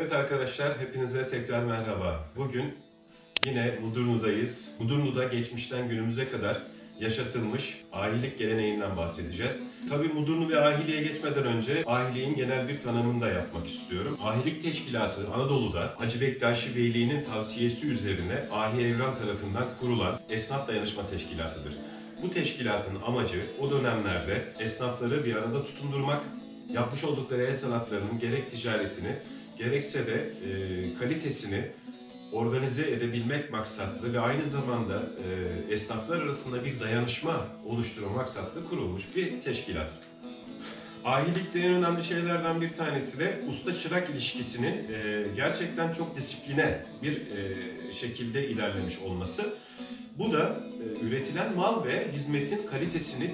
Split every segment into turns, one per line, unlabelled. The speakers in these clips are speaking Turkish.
Evet arkadaşlar, hepinize tekrar merhaba. Bugün yine Mudurnu'dayız. Mudurnu'da geçmişten günümüze kadar yaşatılmış ahilik geleneğinden bahsedeceğiz. Tabii Mudurnu ve ahiliğe geçmeden önce ahiliğin genel bir tanımını da yapmak istiyorum. Ahilik Teşkilatı Anadolu'da Hacı Bektaşi Beyliği'nin tavsiyesi üzerine Ahi Evran tarafından kurulan esnaf dayanışma teşkilatıdır. Bu teşkilatın amacı o dönemlerde esnafları bir arada tutundurmak, yapmış oldukları el sanatlarının gerek ticaretini gerekse de kalitesini organize edebilmek maksatlı ve aynı zamanda esnaflar arasında bir dayanışma oluşturma maksatlı kurulmuş bir teşkilat. Ahilikte en önemli şeylerden bir tanesi de usta-çırak ilişkisinin gerçekten çok disipline bir şekilde ilerlemiş olması. Bu da üretilen mal ve hizmetin kalitesini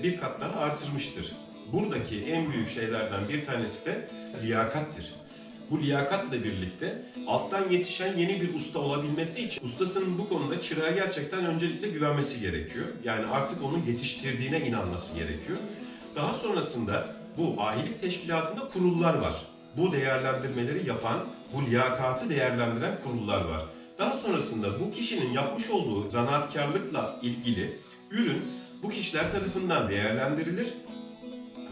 bir kat daha artırmıştır. Buradaki en büyük şeylerden bir tanesi de liyakattır. Bu liyakatla birlikte alttan yetişen yeni bir usta olabilmesi için ustasının bu konuda çırağa gerçekten öncelikle güvenmesi gerekiyor. Yani artık onun yetiştirdiğine inanması gerekiyor. Daha sonrasında bu ahilik teşkilatında kurullar var. Bu değerlendirmeleri yapan, bu liyakatı değerlendiren kurullar var. Daha sonrasında bu kişinin yapmış olduğu zanaatkarlıkla ilgili ürün bu kişiler tarafından değerlendirilir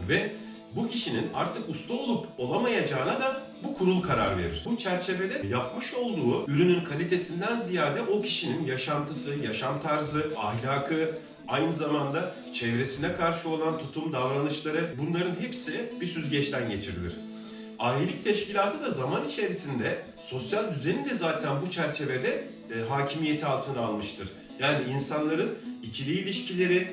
ve bu kişinin artık usta olup olamayacağına da bu kurul karar verir. Bu çerçevede yapmış olduğu ürünün kalitesinden ziyade o kişinin yaşantısı, yaşam tarzı, ahlakı, aynı zamanda çevresine karşı olan tutum, davranışları, bunların hepsi bir süzgeçten geçirilir. Ahilik teşkilatı da zaman içerisinde sosyal düzeni de zaten bu çerçevede hakimiyeti altına almıştır. Yani insanların ikili ilişkileri,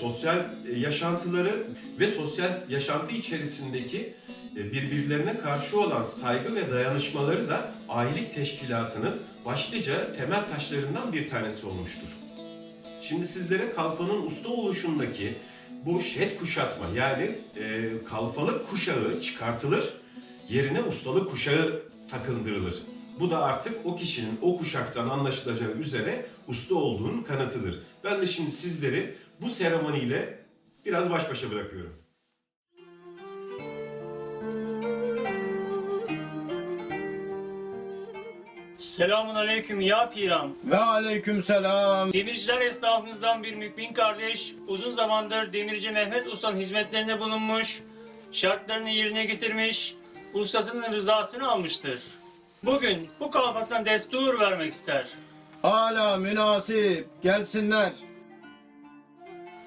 sosyal yaşantıları ve sosyal yaşantı içerisindeki birbirlerine karşı olan saygı ve dayanışmaları da ahilik teşkilatının başlıca temel taşlarından bir tanesi olmuştur. Şimdi sizlere kalfanın usta oluşundaki bu şet kuşatma, yani kalfalık kuşağı çıkartılır, yerine ustalık kuşağı takındırılır. Bu da artık o kişinin o kuşaktan anlaşılacağı üzere usta olduğunun kanıtıdır. Ben de şimdi sizleri bu seremoniyle biraz baş başa bırakıyorum.
Selamun aleyküm ya piram.
Ve aleykümselam.
Demirciler esnafımızdan bir mümin kardeş uzun zamandır Demirci Mehmet Usta'nın hizmetlerinde bulunmuş, şartlarını yerine getirmiş, ustasının rızasını almıştır. Bugün bu kalfasına destur vermek ister.
Hala münasip, gelsinler.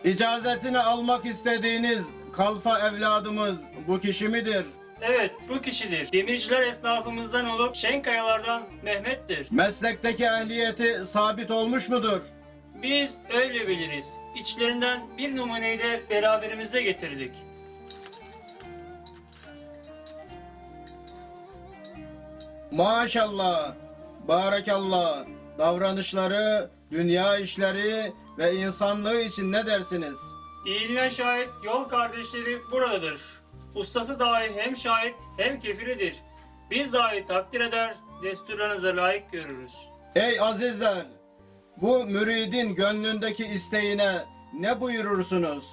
İcazetini almak istediğiniz kalfa evladımız bu kişi midir?
Evet, bu kişidir. Demirciler esnafımızdan olup Şenkayalardan Mehmet'tir.
Meslekteki ehliyeti sabit olmuş mudur?
Biz öyle biliriz. İçlerinden bir numuneyi de beraberimizde getirdik.
Maşallah, barakallah. Davranışları, dünya işleri ve insanlığı için ne dersiniz?
İyiliğine şahit yol kardeşleri buradadır. Ustası dahi hem şahit hem kefilidir. Biz dahi takdir eder, desturlarınıza layık görürüz.
Ey azizler, bu müridin gönlündeki isteğine ne buyurursunuz?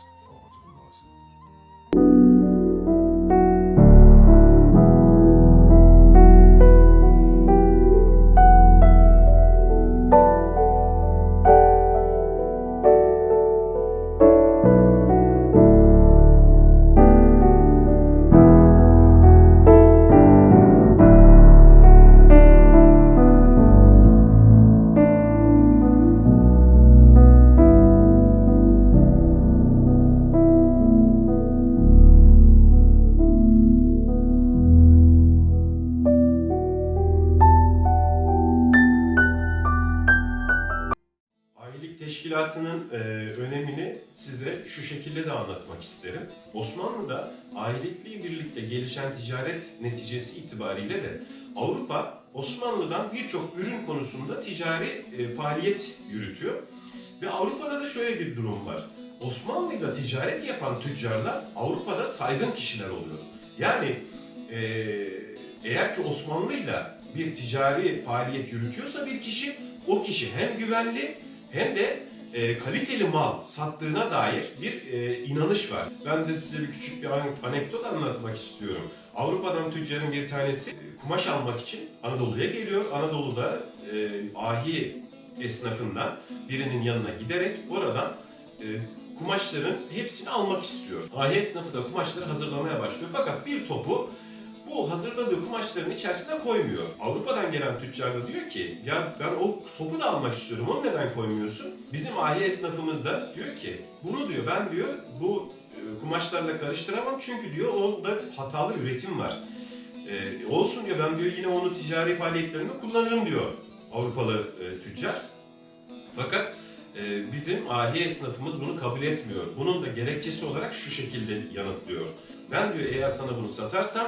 Teşkilatının önemini size şu şekilde de anlatmak isterim. Osmanlı'da ahilikle birlikte gelişen ticaret neticesi itibariyle de Avrupa Osmanlı'dan birçok ürün konusunda ticari faaliyet yürütüyor. Ve Avrupa'da da şöyle bir durum var. Osmanlı'yla ticaret yapan tüccarlar Avrupa'da saygın kişiler oluyor. Yani eğer ki Osmanlı'yla bir ticari faaliyet yürütüyorsa bir kişi, o kişi hem güvenli hem de kaliteli mal sattığına dair bir inanış var. Ben de size bir küçük bir anekdot anlatmak istiyorum. Avrupa'dan tüccarın bir tanesi kumaş almak için Anadolu'ya geliyor. Anadolu'da ahi esnafından birinin yanına giderek oradan kumaşların hepsini almak istiyor. Ahi esnafı da kumaşları hazırlamaya başlıyor. Fakat bir topu bu hazırladığı kumaşların içerisine koymuyor. Avrupa'dan gelen tüccar da diyor ki ya ben o topu da almak istiyorum, onu neden koymuyorsun? Bizim ahi esnafımız da diyor ki bunu diyor ben diyor bu kumaşlarla karıştıramam çünkü diyor onda hatalı üretim var. Olsun diyor ben diyor yine onu ticari faaliyetlerinde kullanırım diyor Avrupalı tüccar. Fakat bizim ahi esnafımız bunu kabul etmiyor. Bunun da gerekçesi olarak şu şekilde yanıtlıyor. Ben diyor eğer sana bunu satarsam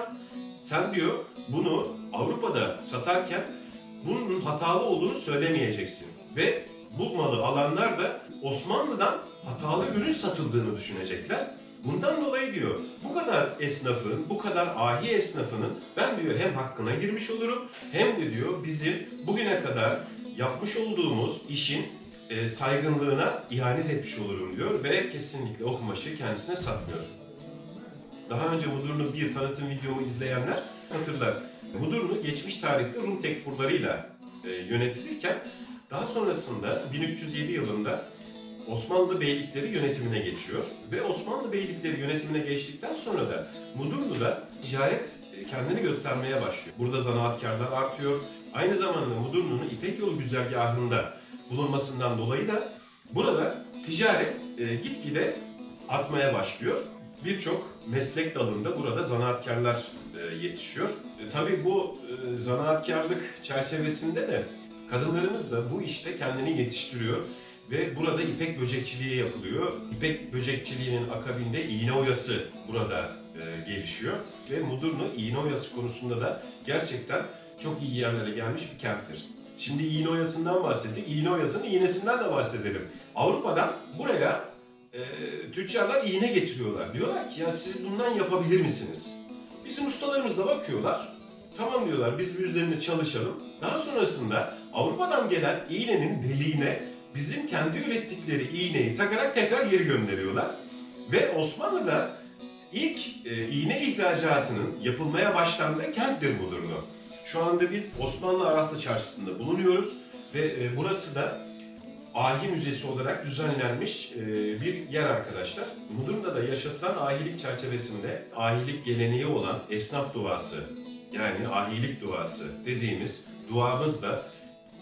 sen diyor bunu Avrupa'da satarken bunun hatalı olduğunu söylemeyeceksin. Ve bu malı alanlar da Osmanlı'dan hatalı ürün satıldığını düşünecekler. Bundan dolayı diyor bu kadar esnafın, bu kadar ahi esnafının ben diyor hem hakkına girmiş olurum hem de diyor bizim bugüne kadar yapmış olduğumuz işin saygınlığına ihanet etmiş olurum diyor ve kesinlikle o kumaşı kendisine satmıyor. Daha önce Mudurnu bir tanıtım videomu izleyenler hatırlar. Mudurnu geçmiş tarihte Rum tekfurlarıyla yönetilirken daha sonrasında 1307 yılında Osmanlı beylikleri yönetimine geçiyor. Ve Osmanlı beylikleri yönetimine geçtikten sonra da Mudurnu'da ticaret kendini göstermeye başlıyor. Burada zanaatkarlar artıyor. Aynı zamanda Mudurnu'nun İpek Yolu güzergahında bulunmasından dolayı da burada ticaret gitgide artmaya başlıyor. Birçok meslek dalında burada zanaatkarlar yetişiyor. Tabii bu zanaatkarlık çerçevesinde de kadınlarımız da bu işte kendini yetiştiriyor ve burada ipek böcekçiliği yapılıyor. İpek böcekçiliğinin akabinde iğne oyası burada gelişiyor ve Mudurnu iğne oyası konusunda da gerçekten çok iyi yerlere gelmiş bir kenttir. Şimdi iğne oyasından bahsettik. İğne oyasının iğnesinden de bahsedelim. Avrupa'dan buraya tüccarlar iğne getiriyorlar. Diyorlar ki ya siz bundan yapabilir misiniz? Bizim ustalarımız da bakıyorlar. Tamam diyorlar biz bir üzerinde çalışalım. Daha sonrasında Avrupa'dan gelen iğnenin deliğine bizim kendi ürettikleri iğneyi takarak tekrar geri gönderiyorlar. Ve Osmanlı'da ilk iğne ihracatının yapılmaya başlandığı kenttir Mudurnu. Şu anda biz Osmanlı Araslı Çarşısı'nda bulunuyoruz ve burası da Ahi Müzesi olarak düzenlenmiş bir yer arkadaşlar. Mudurnu'da da yaşatılan ahilik çerçevesinde ahilik geleneği olan esnaf duası yani ahilik duası dediğimiz duamız da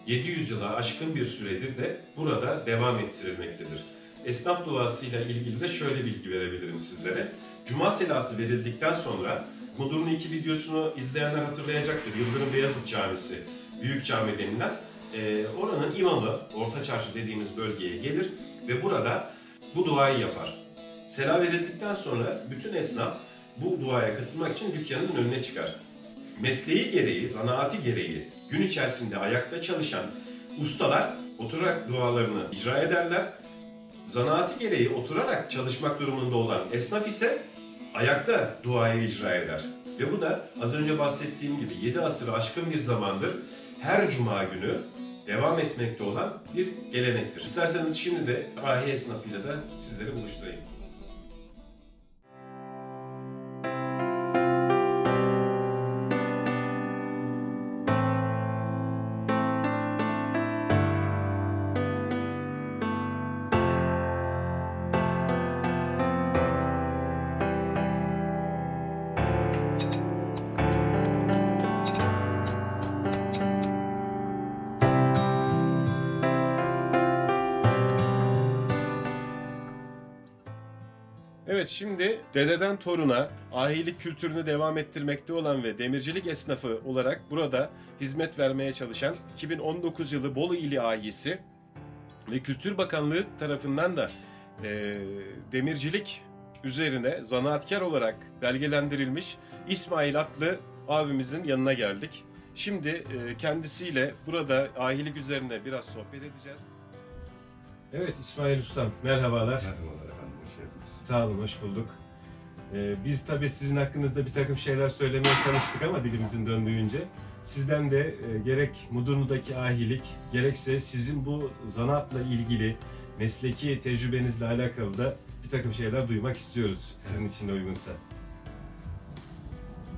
700 yıla aşkın bir süredir de burada devam ettirilmektedir. Esnaf duasıyla ilgili de şöyle bilgi verebilirim sizlere. Cuma selası verildikten sonra Mudurnu 2 videosunu izleyenler hatırlayacaktır. Yıldırım Beyazıt Camisi, Büyük Cami denilen oranın imamı, Orta Çarşı dediğimiz bölgeye gelir ve burada bu duayı yapar. Sela verildikten sonra bütün esnaf bu duaya katılmak için dükkanın önüne çıkar. Mesleği gereği, zanaati gereği gün içerisinde ayakta çalışan ustalar oturarak dualarını icra ederler. Zanaati gereği oturarak çalışmak durumunda olan esnaf ise ayakta duayı icra eder. Ve bu da az önce bahsettiğim gibi 7 asırı aşkın bir zamandır her cuma günü devam etmekte olan bir gelenektir. İsterseniz şimdi de ahi esnafıyla da sizleri buluşturayım. Evet, şimdi dededen toruna ahilik kültürünü devam ettirmekte olan ve demircilik esnafı olarak burada hizmet vermeye çalışan 2019 yılı Bolu ili ahisi ve Kültür Bakanlığı tarafından da demircilik üzerine zanaatkar olarak belgelendirilmiş İsmail adlı abimizin yanına geldik. Şimdi kendisiyle burada ahilik üzerine biraz sohbet edeceğiz. Evet İsmail Ustam, merhabalar.
Merhabalar efendim, hoş geldiniz.
Sağ olun, hoş bulduk. Biz tabii sizin hakkınızda bir takım şeyler söylemeye çalıştık ama dilimizin döndüğünce sizden de gerek Mudurnu'daki ahilik, gerekse sizin bu zanaatla ilgili mesleki tecrübenizle alakalı da bir takım şeyler duymak istiyoruz sizin için de uygunsa.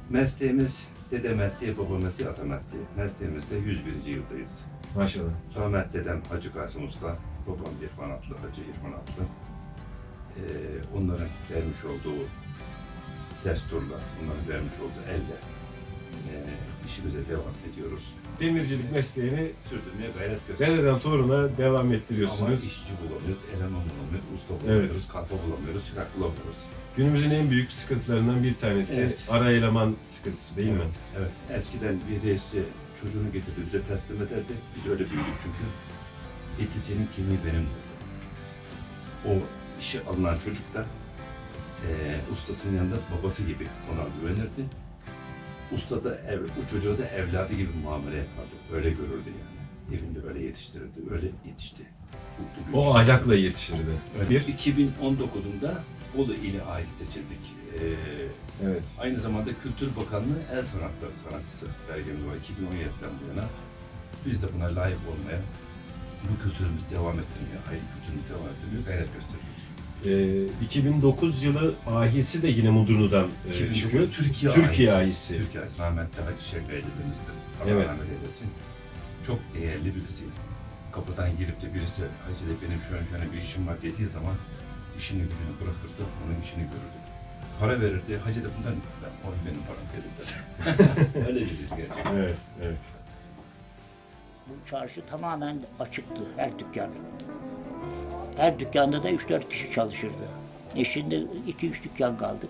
Mesleğimiz dede mesleği, baba mesleği, ata mesleği. Mesleğimizde 101. yıldayız.
Maşallah.
Rahmetli dedem Hacı Kasım Usta, babam İrfan Atlı, Hacı İrfan Atlı. Onların vermiş olduğu desturla, onların vermiş olduğu elle işimize devam ediyoruz.
Demircilik mesleğini
Sürdürmeye gayret gösteriyoruz.
dededen toruna devam
Ama
ettiriyorsunuz.
işçi bulamıyoruz, eleman bulamıyoruz, usta bulamıyoruz, kalfa bulamıyoruz, çırak bulamıyoruz.
Günümüzün en büyük sıkıntılarından bir tanesi
Evet.
ara eleman sıkıntısı değil mi?
Evet. Eskiden bir reisi çocuğunu getirdi bize teslim ederdi. Biz öyle büyüdük çünkü. Eti senin, kemiği benim derdi. O işe alınan çocuk da ustasının yanında babası gibi ona güvenirdi. Usta da o çocuğa da evladı gibi muamele yapardı. Öyle görürdü yani. Evinde öyle yetiştirirdi. Öyle yetişti. Mutlu bir
O
insan.
ahlakla yetişirdi.
Evet.
Bir,
2019'unda Bolu ili ait seçildik.
evet.
Aynı zamanda Kültür Bakanlığı El Sanatları sanatçısı belgemiz var 2017'den bu yana. Biz de buna layık olmaya, bu kültürümüzü devam ettirmeye, aile kültürümüzü devam ettirmeye gayret gösteriyoruz.
2009 yılı ahisi de yine Mudurnu'dan çıkıyor. Türkiye ahisi.
Türkiye ahisi. Rahmetli Hacı Şevket Bey'imizdir. Allah
Evet.
rahmet eylesin. Çok değerli birisiydi. Kapıdan girip de birisi Hacı de benim şöyle bir işim var dediği zaman işini gücünü bırakırdı, onun işini görürdü. Para verirdi, Hacı da bundan o benim param verirdi. Öyle bir gerçekten.
Evet, evet.
Bu çarşı tamamen açıktı, her dükkan. Her dükkanda da 3-4 kişi çalışırdı. Şimdi 2-3 dükkan kaldık.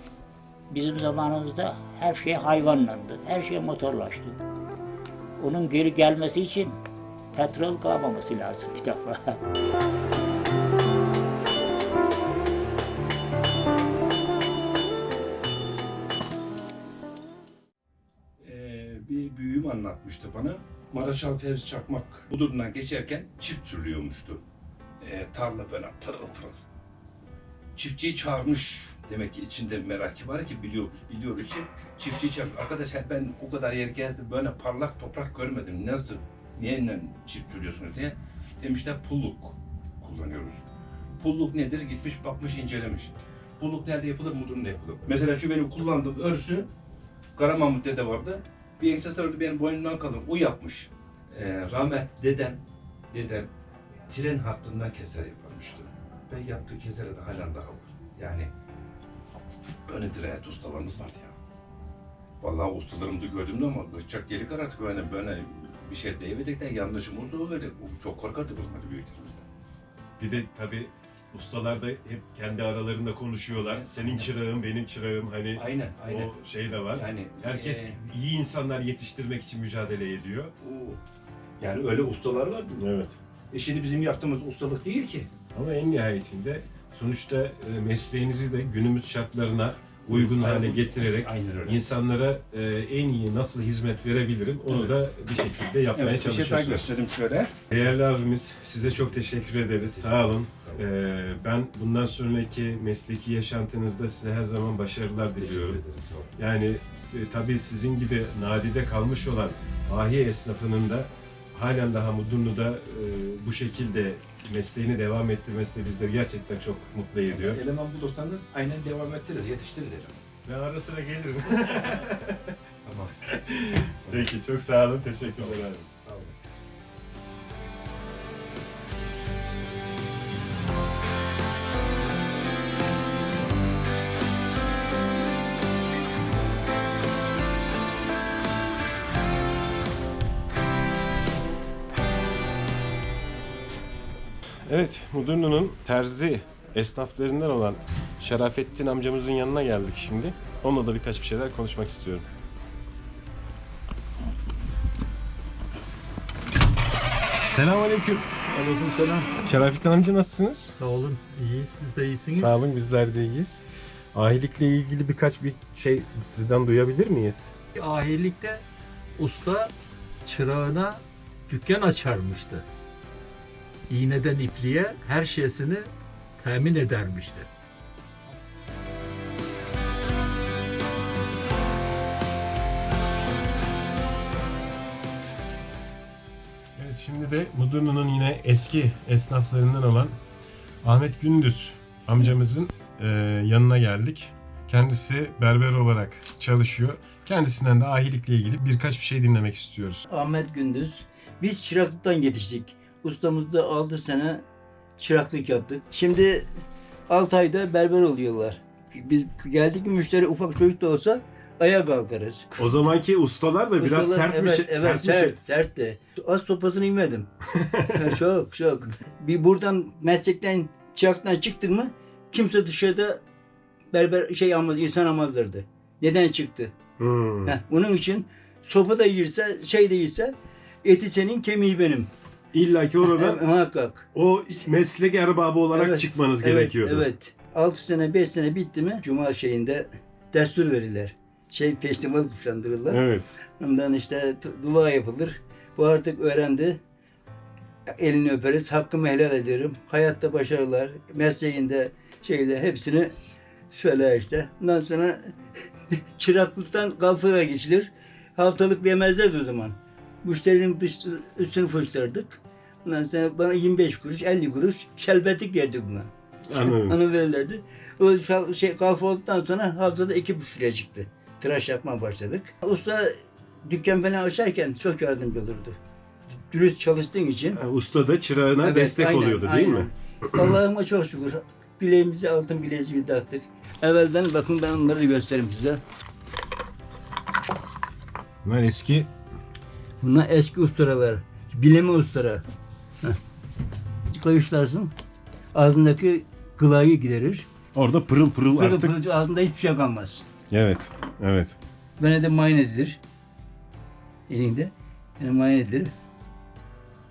Bizim zamanımızda her şey hayvanlandı, her şey motorlaştı. Onun geri gelmesi için petrol kalmaması lazım bir defa.
Bir büyüğüm anlatmıştı bana. Maraşal Fevzi Çakmak Budur'dan geçerken çift sürülüyormuştu. Tarla böyle pırıl pırıl. Çiftçiyi çağırmış. Demek ki içinde merakı var ki biliyor için. Çiftçiyi çağırmış. Arkadaş ben o kadar yer gezdim böyle parlak toprak görmedim. Nasıl? Niye çift sürüyorsunuz diye. Demişler pulluk kullanıyoruz. Pulluk nedir? Gitmiş bakmış incelemiş. Pulluk nerede yapılır? Mudurnu'da yapılır. Mesela şu benim kullandığım örsü Kara Mahmut dede vardı. Bir ense sarıldı benim boynumdan kalır. O yapmış. Rahmet dedem tren hattından keser yaparmıştı. Ve yaptığı kesere de halen daha var. Yani böyle dirayet ustalarımız vardı ya. Vallahi ustalarımızı gördüğümde ama bıçak yeri karardık böyle bir şey deyiverecekler yanlışımız da olacak. Çok korkardık o zaman büyüklerimizden.
Bir de tabii ustalar da hep kendi aralarında konuşuyorlar. Senin çırağın, benim çırağım hani
Aynen.
o şey de var.
Yani
Herkes iyi insanlar yetiştirmek için mücadele ediyor.
yani öyle ustalar vardı.
Evet.
Şimdi bizim yaptığımız ustalık değil ki.
Ama en nihayetinde sonuçta mesleğinizi de günümüz şartlarına uygun hale getirerek
Aynen öyle.
insanlara en iyi nasıl hizmet verebilirim onu da bir şekilde yapmaya
Evet, bir şey daha
çalışıyorsunuz.
göstereyim şöyle.
Değerli abimiz size çok teşekkür ederiz. Sağ olun. Ben bundan sonraki mesleki yaşantınızda size her zaman başarılar diliyorum. Yani tabii sizin gibi nadide kalmış olan ahiye esnafının da halen daha Mudurnu'da bu şekilde mesleğini devam ettirmesi de bizleri gerçekten çok mutlu ediyor.
Eleman bulursanız aynen devam ettirir, yetiştirir eleman.
Ben ara sıra gelirim.
Tamam.
Peki çok sağ olun. Teşekkürler abi.
Sağ olun.
Evet, Mudurnu'nun terzi esnaflarından olan Şerafettin amcamızın yanına geldik şimdi. Onunla da birkaç bir şeyler konuşmak istiyorum. Selamünaleyküm.
Aleykümselam.
Şerafettin amca nasılsınız?
Sağ olun. İyi. Siz de iyisiniz.
Sağ olun, bizler de iyiyiz. Ahilikle ilgili birkaç bir şey sizden duyabilir miyiz?
Ahilikte usta çırağına dükkan açarmıştı. İğneden ipliğe her şeysini temin edermişti.
Evet, şimdi de Mudurnu'nun yine eski esnaflarından olan Ahmet Gündüz amcamızın yanına geldik. Kendisi berber olarak çalışıyor. Kendisinden de ahilikle ilgili birkaç bir şey dinlemek istiyoruz.
Ahmet Gündüz. Biz çıraklıktan yetiştik. Ustamızda 6 sene çıraklık yaptık. Şimdi 6 ayda berber oluyorlar. Biz geldik mi müşteri ufak çocuk da olsa ayağa kalkarız.
O zamanki ustalar da biraz
Ustalar-
sert bir şey.
Evet, sert de. Az sopasını inmedim. çok. Bir buradan meslekten çıraktan çıktın mı kimse dışarıda berber almaz, insan almazlardı. Neden çıktı?
Hmm.
Bunun için sopa da yiyirse, şey de yiyse eti senin, kemiği benim.
İlla ki oradan
Muhakkak.
o meslek erbabı olarak
Evet,
çıkmanız
Evet,
gerekiyordu.
evet. 6 sene, 5 sene bitti mi Cuma şeyinde destur verirler. Festival kuşandırırlar.
Evet.
Ondan işte dua yapılır. Bu artık öğrendi. Elini öperiz, hakkımı helal ederim. Hayatta başarılar, mesleğinde hepsini söyler işte. Ondan sonra çıraklıktan kalfalığa geçilir. Haftalık vermezlerdi o zaman. Müşterinin üstünü fışlardık. Ondan sonra bana 25 kuruş, 50 kuruş şelbetlik verdik buna.
Anladım.
Onu verirlerdi. O kalfa olduktan sonra haftada 2,5 liraya çıktı. Tıraş yapmaya başladık. Usta dükkan falan açarken çok yardımcı olurdu. Dürüst çalıştığın için.
Yani usta da çırağına
Evet,
destek
aynen,
oluyordu değil mi?
Allah'ıma çok şükür. Bileğimize altın bileziği taktık. Evvelden bakın ben onları da göstereyim size.
Bunlar eski.
Bunlar eski ustalar. Bileme ustara. Kayışlarsın. Ağzındaki kılayı giderir.
Orada pırıl pırıl
Pırıl
artık.
pırıl ağzında hiçbir şey kalmaz.
Evet. Evet.
Bana de muayene edilir. Elinde. Yani muayene edilir.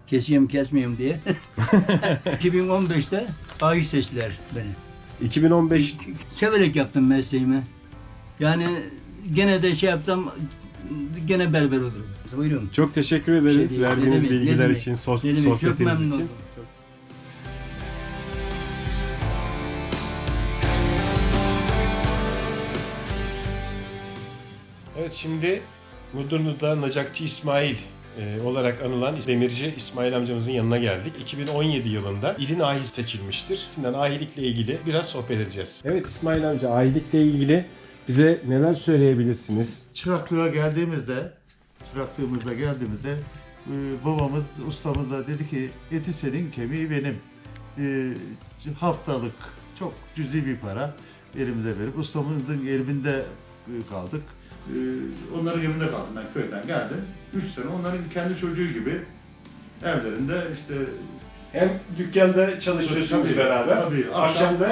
Kesiyorum kesmiyorum diye. 2015'te ayiş seçtiler beni.
2015
Severek yaptım mesleğimi. Yani gene de yapsam gene berber olurum. Buyurun.
çok teşekkür ederiz
Şey değil,
verdiğiniz
ne demek,
bilgiler
ne demek.
için,
Ne demek, çok
sohbetiniz
memnun
için.
oldum.
Evet, şimdi Mudurnu'da Nacakçı İsmail olarak anılan demirci İsmail amcamızın yanına geldik. 2017 yılında ilin ahil seçilmiştir. Sizden ahilikle ilgili biraz sohbet edeceğiz. Evet İsmail amca, ahilikle ilgili bize neler söyleyebilirsiniz?
Çıraklığımıza geldiğimizde babamız, ustamız da dedi ki eti senin, kemiği benim. Haftalık çok cüzi bir para elimize verip ustamızın evinde kaldık. Onların evinde kaldım, ben köyden geldim. 3 sene onların kendi çocuğu gibi evlerinde işte
Hem dükkanda çalışıyorsunuz
Tabii,
beraber.
Tabii.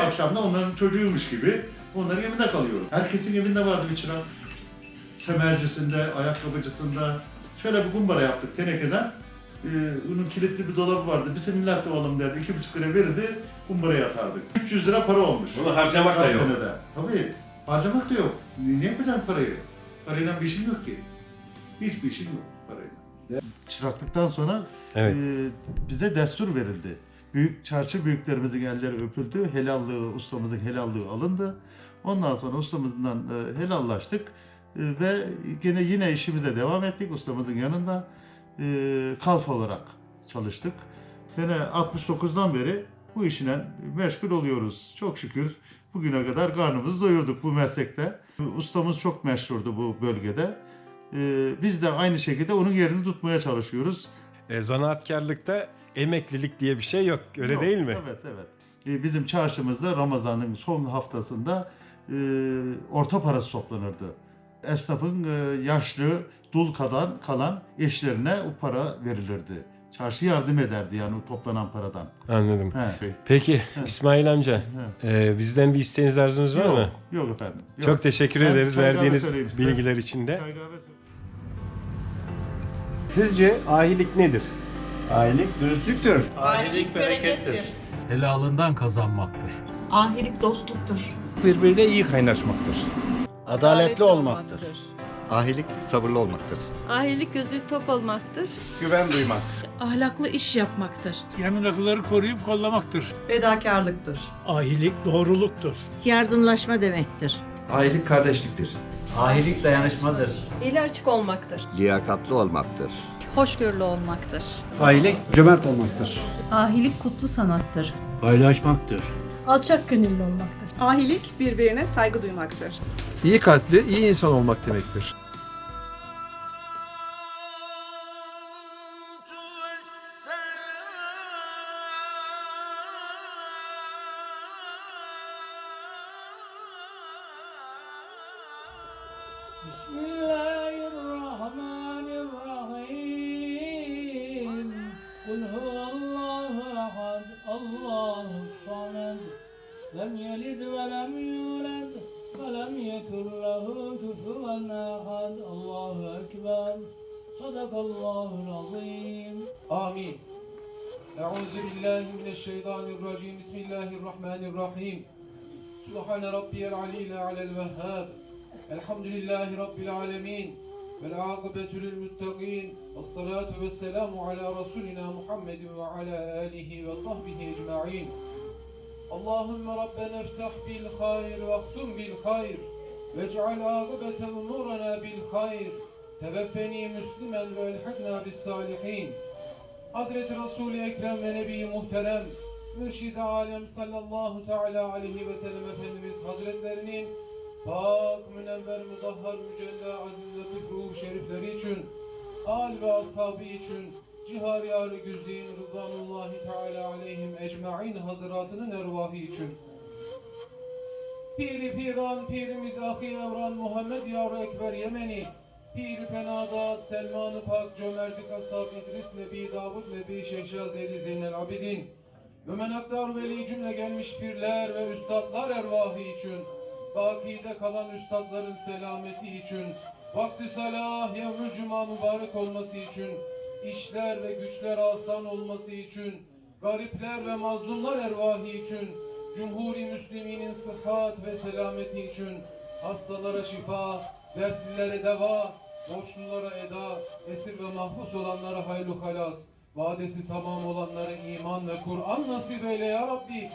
Akşamda onların çocuğuymuş gibi onların evinde kalıyorum. Herkesin evinde vardı bir çırak. Semercisinde, ayakkabıcısında. Şöyle bir kumbara yaptık tenekeden. Bunun kilitli bir dolabı vardı. Bismillah doğalım derdi. 2,5 lira verirdi. Kumbaraya yatardık. 300 lira para olmuş.
Bunu harcamak da
Kaç
yok.
senede. Tabii. Harcamak da yok. Ne yapacağım parayı? Parayla bir işim yok ki. Hiçbir işim yok parayla. Çıraklıktan sonra
Evet.
bize destur verildi. Büyük çarşı büyüklerimizin elleri öpüldü. Helallığı, ustamızın helallığı alındı. Ondan sonra ustamızdan helallaştık. Ve yine işimize devam ettik ustamızın yanında. Kalfa olarak çalıştık. Sene 69'dan beri bu işine meşgul oluyoruz. Çok şükür bugüne kadar karnımızı doyurduk bu meslekte. Ustamız çok meşhurdu bu bölgede. Biz de aynı şekilde onun yerini tutmaya çalışıyoruz.
Zanaatkarlıkta emeklilik diye bir şey yok. Öyle
Yok,
değil mi?
Evet. Bizim çarşımızda Ramazan'ın son haftasında orta parası toplanırdı. Esnafın yaşlı, dul kalan eşlerine o para verilirdi. Çarşı yardım ederdi yani o toplanan paradan.
Anladım.
He.
Peki İsmail amca, bizden bir isteğiniz arzunuz var mı?
Yok efendim. Yok.
Çok teşekkür
Ben
ederiz
çay kahve
verdiğiniz
söyleyeyim size.
bilgiler için de.
Çay kahve söyleyeyim.
Sizce ahilik nedir?
Ahilik dürüstlüktür.
Ahilik berekettir.
Helalından kazanmaktır.
Ahilik dostluktur.
Birbiriyle iyi kaynaşmaktır.
Adaletli olmaktır. Ahilik sabırlı olmaktır.
Ahilik gözü tok olmaktır.
Güven duymak.
Ahlaklı iş yapmaktır.
Yanındakileri koruyup kollamaktır.
Fedakarlıktır.
Ahilik doğruluktur.
Yardımlaşma demektir.
Ahilik kardeşliktir.
Ahilik dayanışmadır.
Eli açık olmaktır.
Liyakatlı olmaktır.
hoşgörülü olmaktır.
Ahilik cömert olmaktır.
Ahilik kutlu sanattır.
Paylaşmaktır.
Alçak gönüllü olmaktır.
Ahilik birbirine saygı duymaktır.
İyi kalpli, iyi insan olmak demektir.
Bismillahirrahmanirrahim. Kul huvallahu ahad, Allahus samed. Lem yelid ve lem yulad ve lem yekun lehu kufuven ahad. Allahu ekber. Sadakallahul azim.
Amin. Euzu billahi mineşşeytanirracim. Bismillahirrahmanirrahim. Subhane rabbiyel aliyyil alel vehhab. Elhamdülillahi rabbil alemin. Vel âkıbetu lil muttaqin. Vessalatu vesselamu ala rasulina Muhammedin ve ala alihi ve sahbihi ecmaîn. Allahümme Rabbena iftah bil hayr ve ahtum bil hayr. Vec'al âkıbete umurana bil hayr. Teveffeni müslimen ve elhakna bis salihin. Hazreti Resul-i Ekrem ve Nebi Muhterem Mürşid-i Alem sallallahu teala aleyhi ve sellem Efendimiz Hazretlerinin pak, münevver, mudahhar, mücella, aziz, latif ruh şerifleri için, al ve ashabı için, cihar-yâr-ı güzin, rıdvanullahi teala aleyhim ecma'in hazıratının ervahı için. Piri piran, pirimiz ahi evran Muhammed Yar-ı Ekber Yemeni, Pir-i Penadat, Selman-ı Pak, Cömertlik Ashab, İdris Nebi, Davud Nebi, Şehşazeli Zeynel Abidin, ve menaktar veli cümle gelmiş pirler ve üstadlar ervahı için, bakide kalan üstadların selameti için, vakti salah, yevmül cuma mübarek olması için, işler ve güçler asan olması için, garipler ve mazlumlar ervahı için, Cumhur-i Müslüminin sıhhat ve selameti için, hastalara şifa, dertlilere deva, borçlulara eda, esir ve mahpus olanlara hayırlı halas, vadesi tamam olanlara iman ve Kur'an nasip eyle ya Rabbi.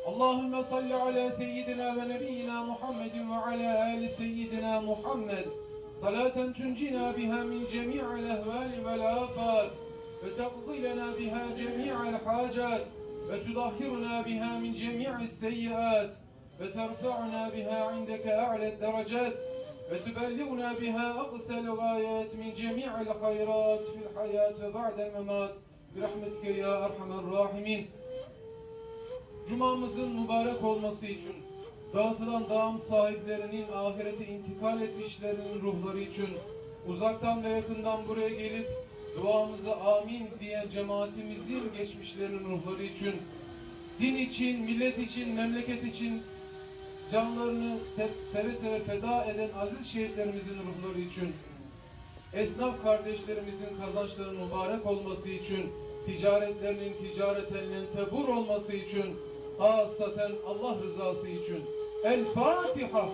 Allahümme salli ala seyyidina ve nebiyyina Muhammedin ve ala ali seyyidina Muhammed. Salaten tuncina biha min cemi'al ehvali vel afat ve taqdi lena biha cemi'al hacat ve tudahhiruna biha min cemi'is seyyiat ve terfa'una biha indeke a'led derecat ve tübelliğuna biha aqsel gayet min cemi'il hayrat fil hayat ve ba'del memat bi rahmetike ya erhamer rahimin. Cumamızın mübarek olması için, dağıtılan dağım sahiplerinin ahirete intikal etmişlerinin ruhları için, uzaktan ve yakından buraya gelip duamıza amin diyen cemaatimizin geçmişlerinin ruhları için, din için, millet için, memleket için canlarını seve seve feda eden aziz şehitlerimizin ruhları için, esnaf kardeşlerimizin kazançlarının mübarek olması için, ticaretlerinin ticaretenle tebur olması için, hasaten Allah rızası için. El Fatiha.